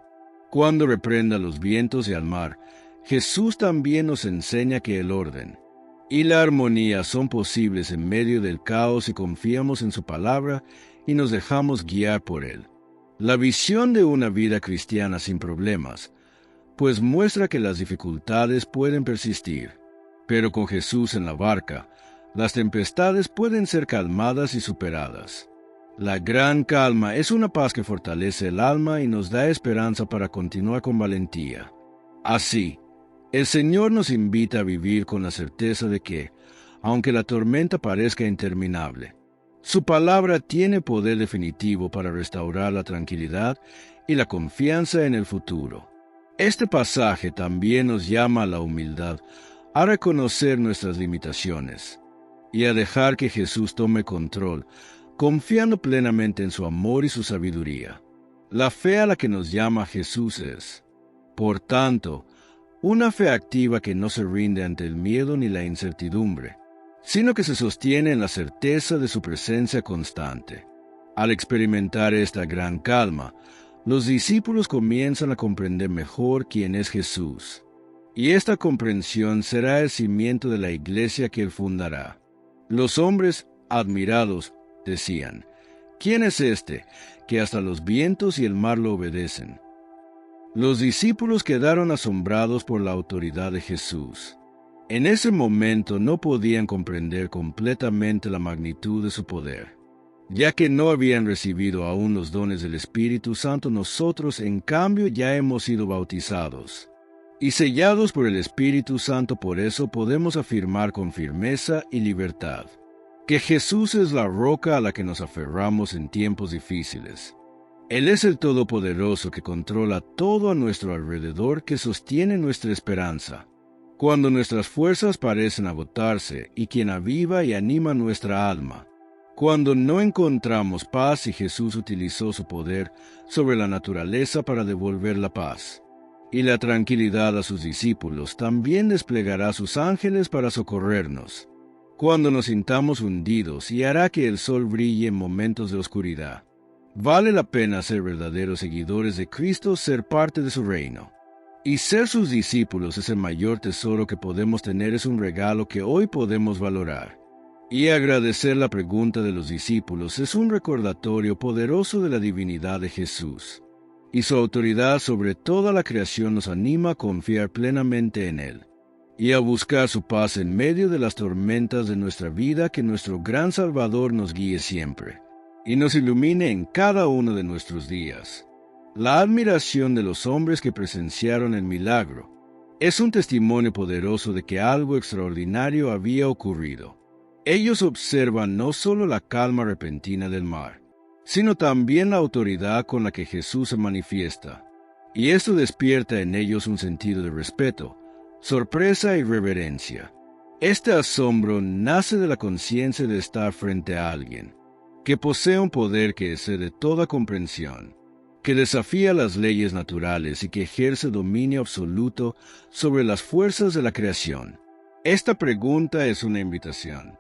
Cuando reprenda los vientos y al mar, Jesús también nos enseña que el orden y la armonía son posibles en medio del caos si confiamos en su palabra y nos dejamos guiar por Él. La visión de una vida cristiana sin problemas pues muestra que las dificultades pueden persistir, pero con Jesús en la barca, las tempestades pueden ser calmadas y superadas. La gran calma es una paz que fortalece el alma y nos da esperanza para continuar con valentía. Así, el Señor nos invita a vivir con la certeza de que, aunque la tormenta parezca interminable, su palabra tiene poder definitivo para restaurar la tranquilidad y la confianza en el futuro. Este pasaje también nos llama a la humildad, a reconocer nuestras limitaciones y a dejar que Jesús tome control, confiando plenamente en su amor y su sabiduría. La fe a la que nos llama Jesús es, por tanto, una fe activa que no se rinde ante el miedo ni la incertidumbre, sino que se sostiene en la certeza de su presencia constante. Al experimentar esta gran calma, los discípulos comienzan a comprender mejor quién es Jesús, y esta comprensión será el cimiento de la iglesia que Él fundará. Los hombres, admirados, decían, ¿quién es este, que hasta los vientos y el mar lo obedecen? Los discípulos quedaron asombrados por la autoridad de Jesús. En ese momento no podían comprender completamente la magnitud de su poder. Ya que no habían recibido aún los dones del Espíritu Santo, nosotros en cambio ya hemos sido bautizados y sellados por el Espíritu Santo. Por eso podemos afirmar con firmeza y libertad que Jesús es la roca a la que nos aferramos en tiempos difíciles. Él es el Todopoderoso que controla todo a nuestro alrededor, que sostiene nuestra esperanza cuando nuestras fuerzas parecen agotarse y quien aviva y anima nuestra alma cuando no encontramos paz, y Jesús utilizó su poder sobre la naturaleza para devolver la paz y la tranquilidad a sus discípulos. También desplegará sus ángeles para socorrernos cuando nos sintamos hundidos, y hará que el sol brille en momentos de oscuridad. Vale la pena ser verdaderos seguidores de Cristo, ser parte de su reino. Y ser sus discípulos es el mayor tesoro que podemos tener, es un regalo que hoy podemos valorar. Y agradecer la pregunta de los discípulos es un recordatorio poderoso de la divinidad de Jesús. Y su autoridad sobre toda la creación nos anima a confiar plenamente en Él. Y a buscar su paz en medio de las tormentas de nuestra vida, que nuestro gran Salvador nos guíe siempre y nos ilumine en cada uno de nuestros días. La admiración de los hombres que presenciaron el milagro es un testimonio poderoso de que algo extraordinario había ocurrido. Ellos observan no solo la calma repentina del mar, sino también la autoridad con la que Jesús se manifiesta, y esto despierta en ellos un sentido de respeto, sorpresa y reverencia. Este asombro nace de la conciencia de estar frente a alguien que posee un poder que excede toda comprensión, que desafía las leyes naturales y que ejerce dominio absoluto sobre las fuerzas de la creación. Esta pregunta es una invitación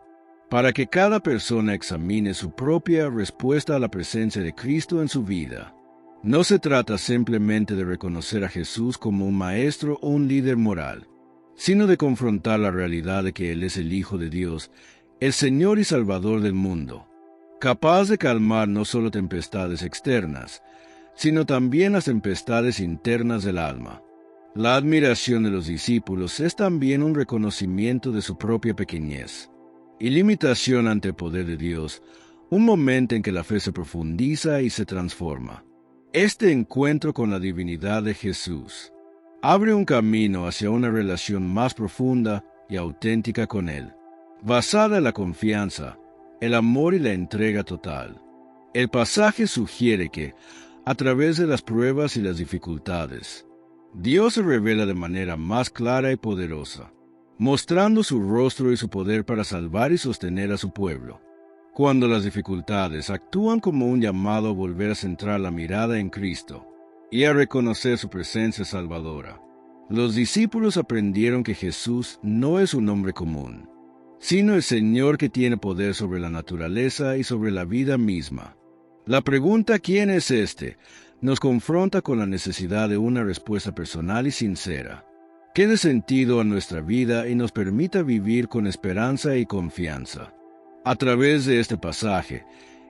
para que cada persona examine su propia respuesta a la presencia de Cristo en su vida. No se trata simplemente de reconocer a Jesús como un maestro o un líder moral, sino de confrontar la realidad de que Él es el Hijo de Dios, el Señor y Salvador del mundo, capaz de calmar no solo tempestades externas, sino también las tempestades internas del alma. La admiración de los discípulos es también un reconocimiento de su propia pequeñez y limitación ante el poder de Dios, un momento en que la fe se profundiza y se transforma. Este encuentro con la divinidad de Jesús abre un camino hacia una relación más profunda y auténtica con Él, basada en la confianza, el amor y la entrega total. El pasaje sugiere que, a través de las pruebas y las dificultades, Dios se revela de manera más clara y poderosa, mostrando su rostro y su poder para salvar y sostener a su pueblo. Cuando las dificultades actúan como un llamado a volver a centrar la mirada en Cristo y a reconocer su presencia salvadora, los discípulos aprendieron que Jesús no es un hombre común, sino el Señor que tiene poder sobre la naturaleza y sobre la vida misma. La pregunta ¿quién es este? Nos confronta con la necesidad de una respuesta personal y sincera, que dé sentido a nuestra vida y nos permita vivir con esperanza y confianza. A través de este pasaje,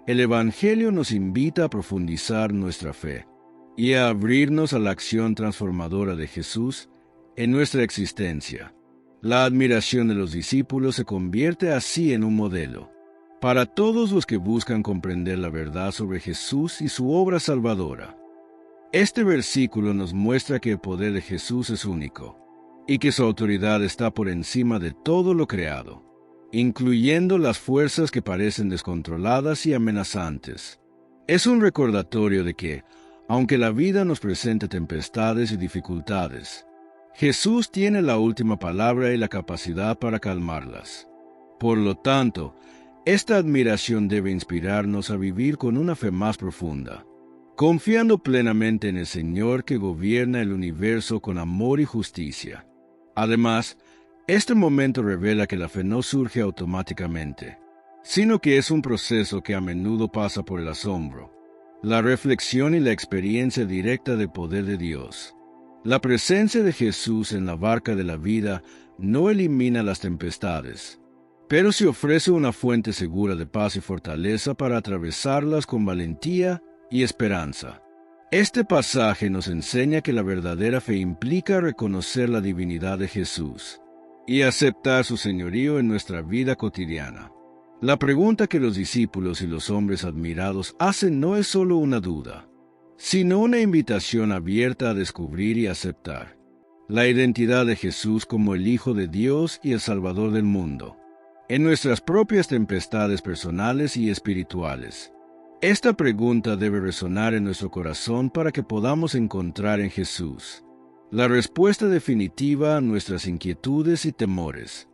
el Evangelio nos invita a profundizar nuestra fe y a abrirnos a la acción transformadora de Jesús en nuestra existencia. La admiración de los discípulos se convierte así en un modelo para todos los que buscan comprender la verdad sobre Jesús y su obra salvadora. Este versículo nos muestra que el poder de Jesús es único y que su autoridad está por encima de todo lo creado, incluyendo las fuerzas que parecen descontroladas y amenazantes. Es un recordatorio de que, aunque la vida nos presente tempestades y dificultades, Jesús tiene la última palabra y la capacidad para calmarlas. Por lo tanto, esta admiración debe inspirarnos a vivir con una fe más profunda, confiando plenamente en el Señor que gobierna el universo con amor y justicia. Además, este momento revela que la fe no surge automáticamente, sino que es un proceso que a menudo pasa por el asombro, la reflexión y la experiencia directa del poder de Dios. La presencia de Jesús en la barca de la vida no elimina las tempestades, pero se ofrece una fuente segura de paz y fortaleza para atravesarlas con valentía y esperanza. Este pasaje nos enseña que la verdadera fe implica reconocer la divinidad de Jesús y aceptar su señorío en nuestra vida cotidiana. La pregunta que los discípulos y los hombres admirados hacen no es solo una duda, sino una invitación abierta a descubrir y aceptar la identidad de Jesús como el Hijo de Dios y el Salvador del mundo, en nuestras propias tempestades personales y espirituales. Esta pregunta debe resonar en nuestro corazón para que podamos encontrar en Jesús la respuesta definitiva a nuestras inquietudes y temores.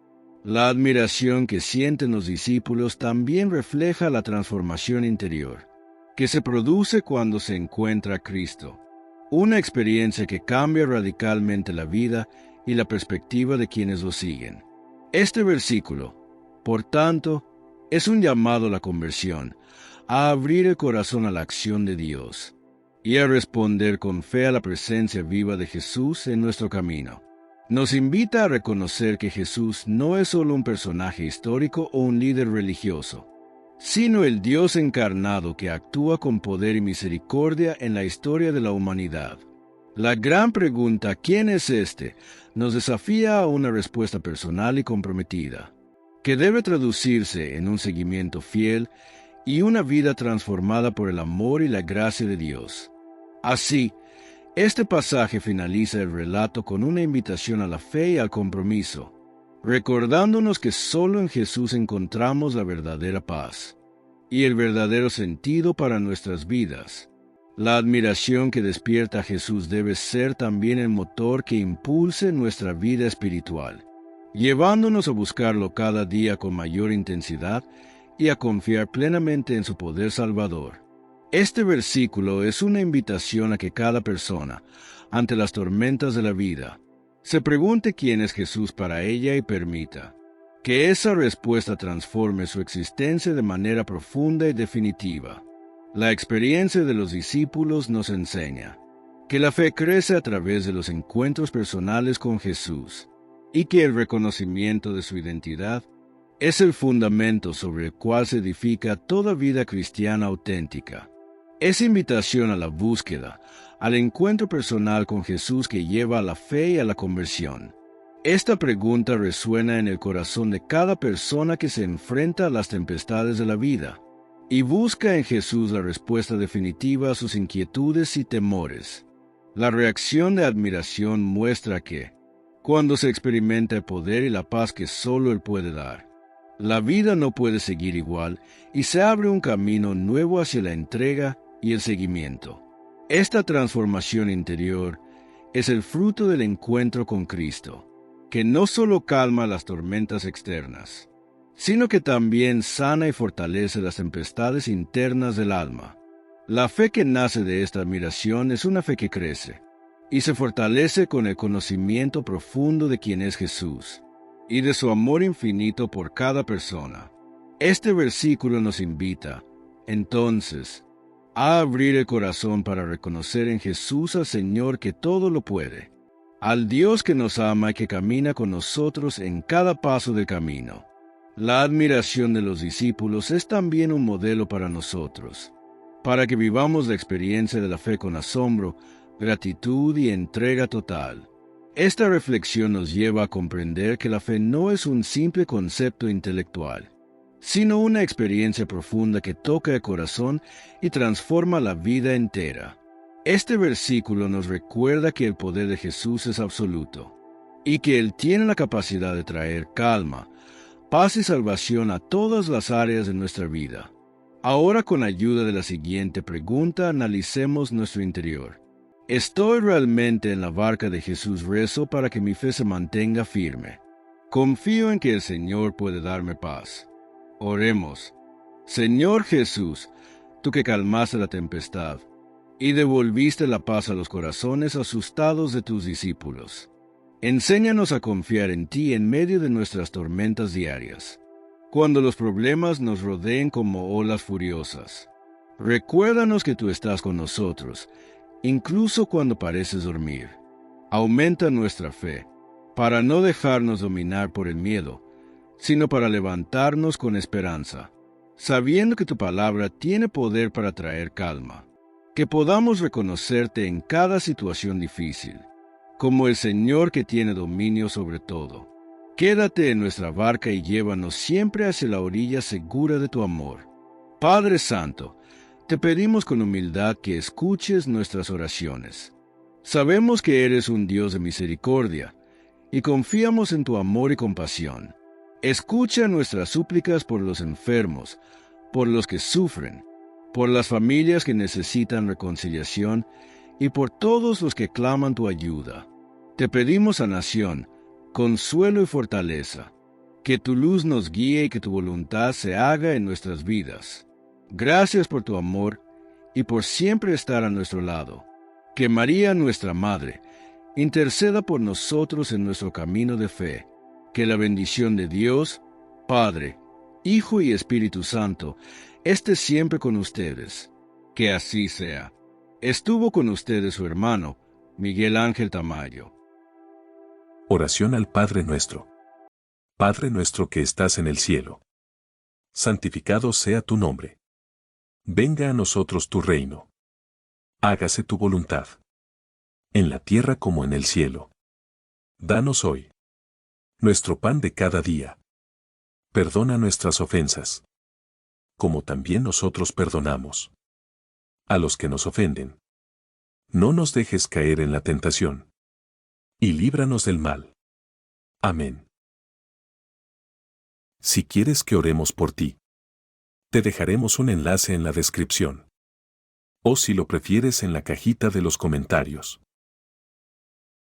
La admiración que sienten los discípulos también refleja la transformación interior que se produce cuando se encuentra a Cristo, una experiencia que cambia radicalmente la vida y la perspectiva de quienes lo siguen. Este versículo, por tanto, es un llamado a la conversión, a abrir el corazón a la acción de Dios y a responder con fe a la presencia viva de Jesús en nuestro camino. Nos invita a reconocer que Jesús no es solo un personaje histórico o un líder religioso, sino el Dios encarnado que actúa con poder y misericordia en la historia de la humanidad. La gran pregunta, ¿quién es este?, nos desafía a una respuesta personal y comprometida, que debe traducirse en un seguimiento fiel y una vida transformada por el amor y la gracia de Dios. Así, este pasaje finaliza el relato con una invitación a la fe y al compromiso, recordándonos que solo en Jesús encontramos la verdadera paz y el verdadero sentido para nuestras vidas. La admiración que despierta a Jesús debe ser también el motor que impulse nuestra vida espiritual, llevándonos a buscarlo cada día con mayor intensidad y a confiar plenamente en su poder salvador. Este versículo es una invitación a que cada persona, ante las tormentas de la vida, se pregunte quién es Jesús para ella y permita que esa respuesta transforme su existencia de manera profunda y definitiva. La experiencia de los discípulos nos enseña que la fe crece a través de los encuentros personales con Jesús y que el reconocimiento de su identidad es el fundamento sobre el cual se edifica toda vida cristiana auténtica. Esa invitación a la búsqueda, al encuentro personal con Jesús que lleva a la fe y a la conversión. Esta pregunta resuena en el corazón de cada persona que se enfrenta a las tempestades de la vida y busca en Jesús la respuesta definitiva a sus inquietudes y temores. La reacción de admiración muestra que, cuando se experimenta el poder y la paz que solo Él puede dar, la vida no puede seguir igual y se abre un camino nuevo hacia la entrega y el seguimiento. Esta transformación interior es el fruto del encuentro con Cristo, que no solo calma las tormentas externas, sino que también sana y fortalece las tempestades internas del alma. La fe que nace de esta admiración es una fe que crece y se fortalece con el conocimiento profundo de quién es Jesús y de su amor infinito por cada persona. Este versículo nos invita, entonces, a abrir el corazón para reconocer en Jesús al Señor que todo lo puede, al Dios que nos ama y que camina con nosotros en cada paso del camino. La admiración de los discípulos es también un modelo para nosotros, para que vivamos la experiencia de la fe con asombro, gratitud y entrega total. Esta reflexión nos lleva a comprender que la fe no es un simple concepto intelectual, sino una experiencia profunda que toca el corazón y transforma la vida entera. Este versículo nos recuerda que el poder de Jesús es absoluto, y que Él tiene la capacidad de traer calma, paz y salvación a todas las áreas de nuestra vida. Ahora, con ayuda de la siguiente pregunta, analicemos nuestro interior. ¿Estoy realmente en la barca de Jesús? Rezo para que mi fe se mantenga firme. Confío en que el Señor puede darme paz. Oremos. Señor Jesús, tú que calmaste la tempestad y devolviste la paz a los corazones asustados de tus discípulos, enséñanos a confiar en ti en medio de nuestras tormentas diarias, cuando los problemas nos rodeen como olas furiosas. Recuérdanos que tú estás con nosotros, incluso cuando pareces dormir. Aumenta nuestra fe, para no dejarnos dominar por el miedo, sino para levantarnos con esperanza, sabiendo que tu palabra tiene poder para traer calma, que podamos reconocerte en cada situación difícil, como el Señor que tiene dominio sobre todo. Quédate en nuestra barca y llévanos siempre hacia la orilla segura de tu amor. Padre Santo, te pedimos con humildad que escuches nuestras oraciones. Sabemos que eres un Dios de misericordia, y confiamos en tu amor y compasión. Escucha nuestras súplicas por los enfermos, por los que sufren, por las familias que necesitan reconciliación y por todos los que claman tu ayuda. Te pedimos sanación, consuelo y fortaleza, que tu luz nos guíe y que tu voluntad se haga en nuestras vidas. Gracias por tu amor y por siempre estar a nuestro lado. Que María, nuestra Madre, interceda por nosotros en nuestro camino de fe. Que la bendición de Dios, Padre, Hijo y Espíritu Santo, esté siempre con ustedes. Que así sea. Estuvo con ustedes su hermano, Miguel Ángel Tamayo. Oración al Padre nuestro. Padre nuestro que estás en el cielo. Santificado sea tu nombre. Venga a nosotros tu reino. Hágase tu voluntad. En la tierra como en el cielo. Danos hoy nuestro pan de cada día. Perdona nuestras ofensas, como también nosotros perdonamos a los que nos ofenden. No nos dejes caer en la tentación, y líbranos del mal. Amén. Si quieres que oremos por ti, te dejaremos un enlace en la descripción. O si lo prefieres en la cajita de los comentarios.